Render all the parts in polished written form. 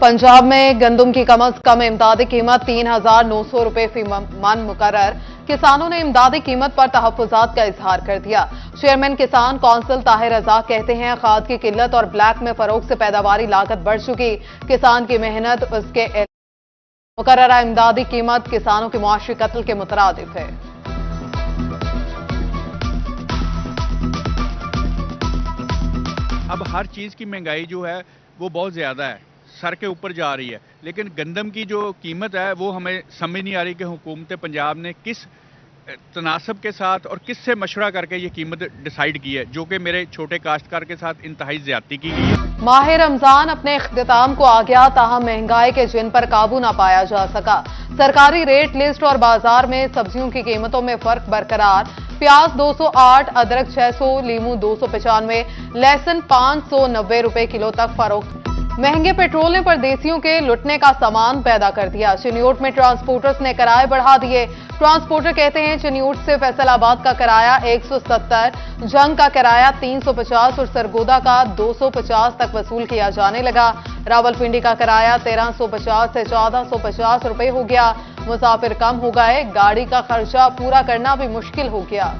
पंजाब में गंदम की कम अज कम इमदादी कीमत 3,900 रुपए फी मन मुकर्रर। किसानों ने इमदादी कीमत पर तहफ्फुजात का इजहार कर दिया। चेयरमैन किसान कौंसिल ताहिर रज़ाक कहते हैं, खाद की किल्लत और ब्लैक में फरोख्त से पैदावारी लागत बढ़ चुकी। किसान की मेहनत उसके मुकर्ररा इमदादी कीमत किसानों के मुआशी कत्ल के मुतरादिफ है। अब हर चीज़ की महंगाई जो है वो बहुत ज़्यादा है, सर के ऊपर जा रही है। लेकिन गंदम की जो कीमत है वो हमें समझ नहीं आ रही कि हुकूमत पंजाब ने किस तनासब के साथ और किससे मशवरा करके ये कीमत डिसाइड की है, जो कि मेरे छोटे काश्तकार के साथ इंतहाई ज्यादती की गई है। माह रमजान अपने इख्तिताम को आ गया, ताहम महंगाई के जिन पर काबू ना पाया जा सका। सरकारी रेट लिस्ट और बाजार में सब्जियों की कीमतों में फर्क बरकरार। प्याज 208, अदरक 600, लीमू 295, लहसुन 590 रुपए किलो तक फरोख्त। महंगे पेट्रोल ने परदेसियों के लुटने का सामान पैदा कर दिया। चिन्यूट में ट्रांसपोर्टर्स ने किराए बढ़ा दिए। ट्रांसपोर्टर कहते हैं, चिन्यूट से फैसलाबाद का किराया 170, जंग का किराया 350 और सरगोदा का 250 तक वसूल किया जाने लगा। रावलपिंडी का किराया 1350 से 1450 रुपए हो गया। मुसाफिर कम हो गए, गाड़ी का खर्चा पूरा करना भी मुश्किल हो गया।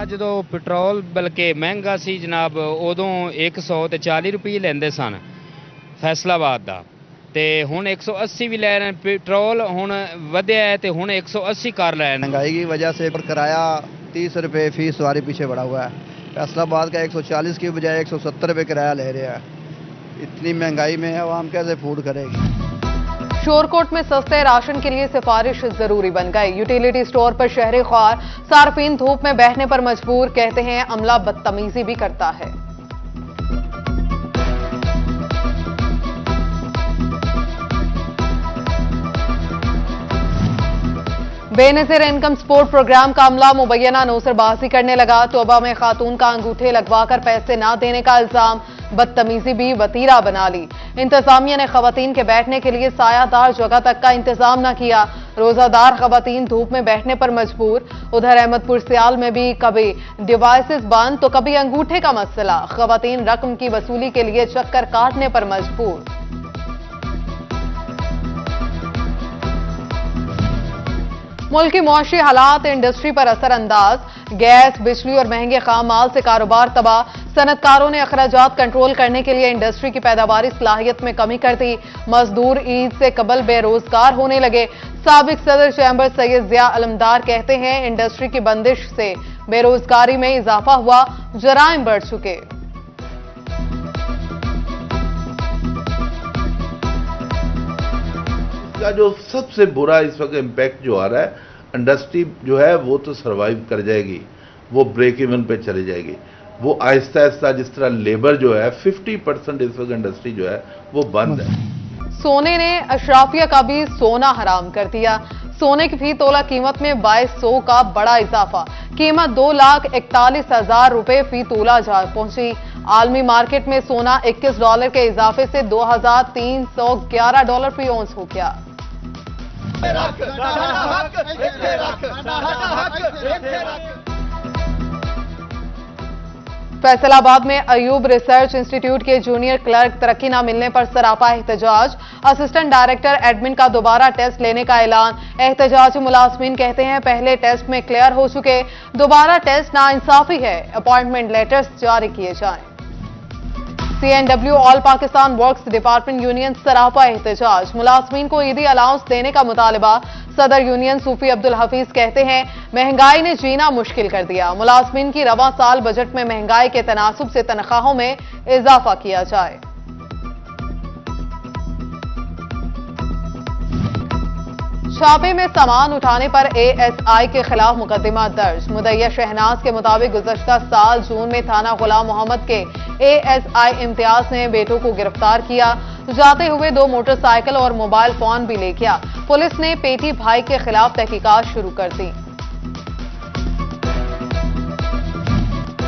जो पेट्रोल बल्कि महंगा सी जनाब, उदों 140 रुपये लेंदे सन फैसलाबाद का, ते हुण 180 भी लै रहे। पेट्रोल हुण वधिया है ते हुण 180 कर रहे हैं। महंगाई की वजह से किराया 30 रुपये फी सवारी पीछे बढ़ा हुआ है। फैसलाबाद का 140 की बजाय 170 रुपये किराया ले रहे हैं। इतनी महंगाई में आवाम कैसे फूड करेगी। शोरकोट में सस्ते राशन के लिए सिफारिश जरूरी बन गई। यूटिलिटी स्टोर पर शहरी ख्वार, सार्फिन धूप में बैठने पर मजबूर। कहते हैं, अमला बदतमीजी भी करता है। बेनज़ीर इनकम सपोर्ट प्रोग्राम का अमला मुबैना नौसरबाजी करने लगा। तोबा में खातून का अंगूठे लगवाकर पैसे ना देने का इल्जाम, बदतमीजी भी वतीरा बना ली। इंतजामिया ने खवातीन के बैठने के लिए सायादार जगह तक का इंतजाम न किया। रोजादार खवातीन धूप में बैठने पर मजबूर। उधर अहमदपुर सियाल में भी कभी डिवाइसेस बंद तो कभी अंगूठे का मसला। खवातीन रकम की वसूली के लिए चक्कर काटने पर मजबूर। मुल्क की मुआशी हालात इंडस्ट्री पर असरअंदाज। गैस, बिजली और महंगे खाम माल से कारोबार तबाह। सनतकारों ने अखराजात कंट्रोल करने के लिए इंडस्ट्री की पैदावारी सलाहियत में कमी कर दी। मजदूर ईद से कबल बेरोजगार होने लगे। साबिक सदर चैम्बर सैयद जिया अलमदार कहते हैं, इंडस्ट्री की बंदिश से बेरोजगारी में इजाफा हुआ, जराइम बढ़ चुके। का जो सबसे बुरा इस वक्त इम्पैक्ट जो आ रहा है, इंडस्ट्री जो है वो तो सरवाइव कर जाएगी, वो ब्रेक इवन पे चली जाएगी। वो आहिस्ता आहिस्ता जिस तरह लेबर जो है 50% इस वक्त इंडस्ट्री जो है वो बंद है। सोने ने अशराफिया का भी सोना हराम कर दिया। सोने की फी तोला कीमत में 2200 का बड़ा इजाफा। कीमत $2,41,000 रुपए फी तोला जा पहुंची। आलमी मार्केट में सोना $21 के इजाफे से $2,311 फी औंस हो गया। फैसलाबाद में अयूब रिसर्च इंस्टीट्यूट के जूनियर क्लर्क तरक्की न मिलने पर सरापा एहतजाज। असिस्टेंट डायरेक्टर एडमिन का दोबारा टेस्ट लेने का ऐलान। एहतजाजी मुलाजमीन कहते हैं, पहले टेस्ट में क्लियर हो चुके, दोबारा टेस्ट नाइंसाफी है। अपॉइंटमेंट लेटर्स जारी किए जाएं। CNW all Pakistan works department union सरापा एहतजाज। मुलाजमीन को ईदी अलाउंस देने का मुतालबा। सदर यूनियन सूफी अब्दुल हफीज कहते हैं, महंगाई ने जीना मुश्किल कर दिया। मुलाजमीन की रवा साल बजट में महंगाई के तनासुब से तनख्वाहों में इजाफा किया जाए। छापे में सामान उठाने पर ASI के खिलाफ मुकदमा दर्ज। मुदैया शहनाज के मुताबिक गुज़श्ता साल जून में थाना गुलाम मोहम्मद के ASI इम्तियाज ने बेटों को गिरफ्तार किया। जाते हुए 2 मोटरसाइकिल और मोबाइल फोन भी ले गया। पुलिस ने पेटी भाई के खिलाफ तहकीकात शुरू कर दी।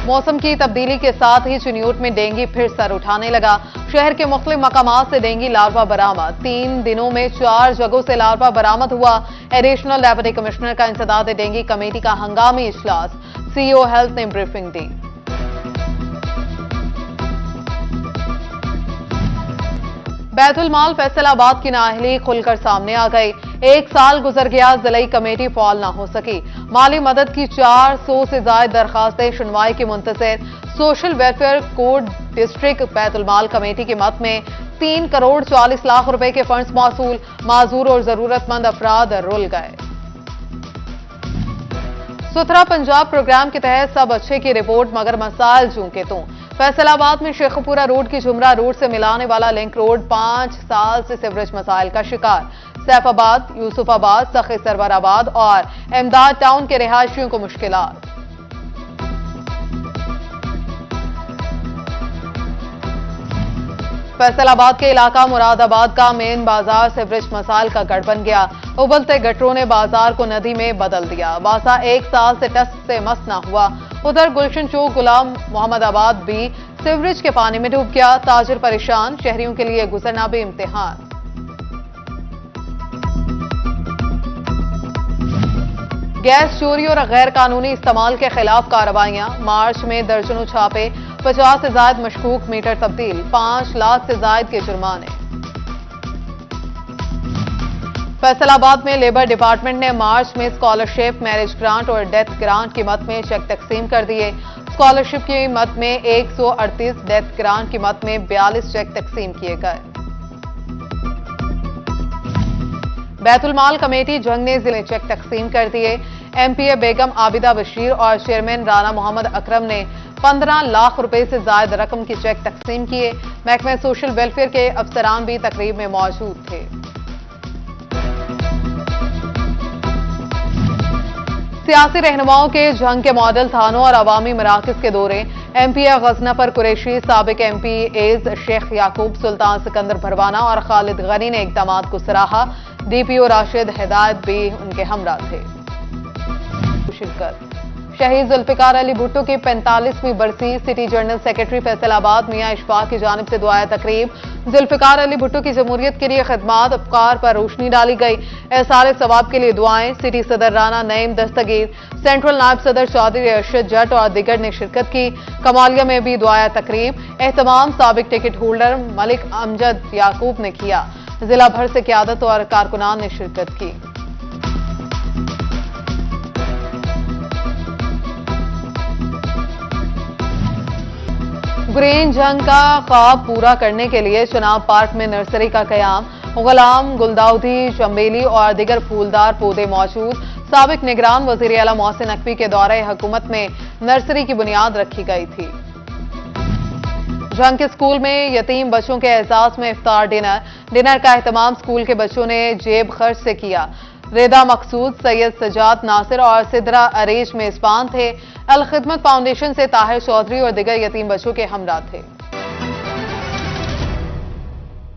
मौसम की तब्दीली के साथ ही चिन्यूट में डेंगू फिर सर उठाने लगा। शहर के मुख्तलिफ मकामात से डेंगू लार्वा बरामद। 3 दिनों में 4 जगहों से लार्वा बरामद हुआ। एडिशनल डेप्यूटी कमिश्नर का इंसदाद डेंगू कमेटी का हंगामी इजलास। CEO हेल्थ ने ब्रीफिंग दी। बैतुल माल फैसलाबाद की नाअहली खुलकर सामने आ गई। 1 साल गुजर गया, जिलाई कमेटी फाल ना हो सकी। माली मदद की 400 से ज्यादा दरखास्तें सुनवाई की मुंतज़िर। सोशल वेलफेयर कोड डिस्ट्रिक्ट बैतुल माल कमेटी के मत में 3 करोड़ 40 लाख रुपए के फंड्स मौसूल। माजूर और जरूरतमंद अफराद रुल गए। सुथरा पंजाब प्रोग्राम के तहत सब अच्छे की रिपोर्ट, मगर मसाइल जूं के तूं। फैसलाबाद में शेखपुरा रोड की जुमरा रोड से मिलाने वाला लिंक रोड 5 साल से सीवरेज मसाइल का शिकार। सैफाबाद, यूसुफाबाद, सखी सरवराबाद और अहमदाद टाउन के रिहायशियों को मुश्किलात। फैसलाबाद के इलाका मुरादाबाद का मेन बाजार सीवरेज मसाइल का गढ़ बन गया। उबलते गटरों ने बाजार को नदी में बदल दिया। बासा 1 साल से टस से मस ना हुआ। उधर गुलशन चौक गुलाम मोहम्मदाबाद भी सीवरेज के पानी में डूब गया। ताजिर परेशान, शहरियों के लिए गुजरना भी इम्तिहान। गैस चोरी और गैर कानूनी इस्तेमाल के खिलाफ कार्रवाइयां। मार्च में दर्जनों छापे, 50 से ज्यादा मशकूक मीटर तब्दील, 5 लाख से ज्यादा के जुर्माने। फैसलाबाद में लेबर डिपार्टमेंट ने मार्च में स्कॉलरशिप, मैरिज ग्रांट और डेथ ग्रांट की मद में चेक तकसीम कर दिए। स्कॉलरशिप की मद में 138, डेथ ग्रांट की मद में 42 चेक तकसीम किए गए। बैतुल माल कमेटी जंग ने जिले चेक तकसीम कर दिए। एमपीए बेगम आबिदा बशीर और चेयरमैन राना मोहम्मद अकरम ने 15 लाख रुपए से ज्यादा रकम की चेक तकसीम किए। महकमे सोशल वेलफेयर के अफसरान भी तकरीब में मौजूद थे। सियासी रहनुमाओं के जंग के मॉडल थानों और अवामी मराकज के दौरे। एमपीए गजनफर कुरैशी, साबिक एमपी एज शेख याकूब, सुल्तान सिकंदर भरवाना और खालिद गनी ने इकदामात को सराहा। डीपीओ राशिद हिदायत भी उनके हमरा थे। शिरकत शहीद जुल्फिकार अली भुट्टो की 45वीं बरसी। सिटी जनरल सेक्रेटरी फैसलाबाद मियां इशफाक की जानिब से दुआए तकरीब। जुल्फिकार अली भुट्टो की जमहूरियत के लिए खिदमात, अफकार पर रोशनी डाली गई। एहसारे सवाब के लिए दुआएं। सिटी सदर राना नईम दस्तगीर, सेंट्रल नायब सदर चौधरी अरशद जट और दिगर ने शिरकत की। कमालिया में भी दुआए तकरीब। एहतमाम साबिक टिकट होल्डर मलिक अमजद याकूब ने किया। जिला भर से क़यादत और कारकुनान ने शिरकत की। ग्रीन जंग का ख्वाब पूरा करने के लिए चुनाव पार्क में नर्सरी का कयाम। गुलाम, गुलदाउदी, चंबेली और दीगर फूलदार पौधे मौजूद। साबिक निगरान वजीर आला मोहसिन नकवी के दौरे हुकूमत में नर्सरी की बुनियाद रखी गई थी। जंग के स्कूल में यतीम बच्चों के एजाज में इफ्तार डिनर का एहतमाम स्कूल के बच्चों ने जेब खर्च से किया। रेदा मकसूद, सैयद सजाद नासिर और सिदरा अरेज मेजबान थे। अल खिदमत फाउंडेशन से ताहिर चौधरी और दिगर यतीम बच्चों के हमरा थे।